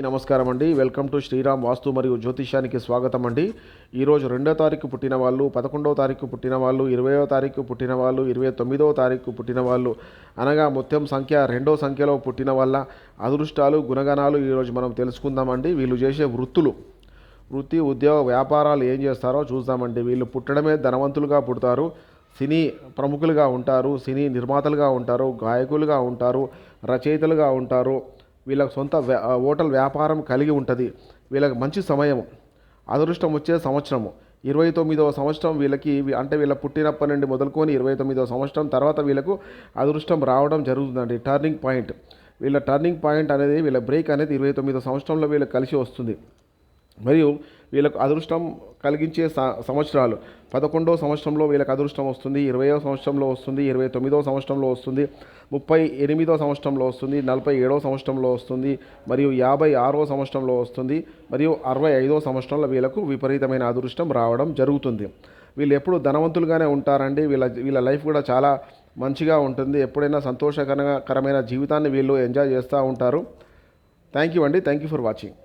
నమస్కారం అండి. Welcome to Sriram వాస్తు మరియు జ్యోతిష్యానికి స్వాగతం అండి. ఈరోజు 2వ తారీఖు పుట్టిన వాళ్ళు, 11వ తారీఖు పుట్టిన వాళ్ళు, 20వ తారీఖు పుట్టిన వాళ్ళు, 29వ తారీఖు పుట్టిన వాళ్ళు, అనగా మొత్తం సంఖ్య 2వ సంఖ్యలో పుట్టిన వాళ్ళ అదృష్టాలు, గుణగణాలు ఈరోజు మనం తెలుసుకుందామండి. వీళ్ళు చేసే వృత్తి, ఉద్యోగ, వ్యాపారాలు ఏం చేస్తారో చూద్దామండి. వీళ్ళు పుట్టడమే ధనవంతులుగా పుడతారు. సినీ ప్రముఖులుగా ఉంటారు, సినీ నిర్మాతలుగా ఉంటారు, గాయకులుగా ఉంటారు, రచయితలుగా ఉంటారు. వీళ్ళకి సొంత హోటల్ వ్యాపారం కలిగి ఉంటుంది. వీళ్ళకి మంచి సమయం, అదృష్టం వచ్చే సంవత్సరము 29వ సంవత్సరం వీళ్ళకి. అంటే వీళ్ళ పుట్టినప్పటి నుండి మొదలుకొని 29వ సంవత్సరం తర్వాత వీళ్ళకు అదృష్టం రావడం జరుగుతుందండి. టర్నింగ్ పాయింట్, వీళ్ళ టర్నింగ్ పాయింట్ అనేది, వీళ్ళ బ్రేక్ అనేది 29వ సంవత్సరంలో వీళ్ళకి కలిసి వస్తుంది. మరియు వీళ్ళకు అదృష్టం కలిగించే సంవత్సరాలు 11వ సంవత్సరంలో వీళ్ళకి అదృష్టం వస్తుంది, 20వ సంవత్సరంలో వస్తుంది, 29వ సంవత్సరంలో వస్తుంది, 38వ సంవత్సరంలో వస్తుంది, 47వ సంవత్సరంలో వస్తుంది, మరియు 56వ సంవత్సరంలో వస్తుంది, మరియు 65వ సంవత్సరంలో వీళ్ళకు విపరీతమైన అదృష్టం రావడం జరుగుతుంది. వీళ్ళు ఎప్పుడు ధనవంతులుగానే ఉంటారండి. వీళ్ళ లైఫ్ కూడా చాలా మంచిగా ఉంటుంది. ఎప్పుడైనా సంతోషకరమైన జీవితాన్ని వీళ్ళు ఎంజాయ్ చేస్తూ ఉంటారు. థ్యాంక్ యూ అండి. Thank you for watching.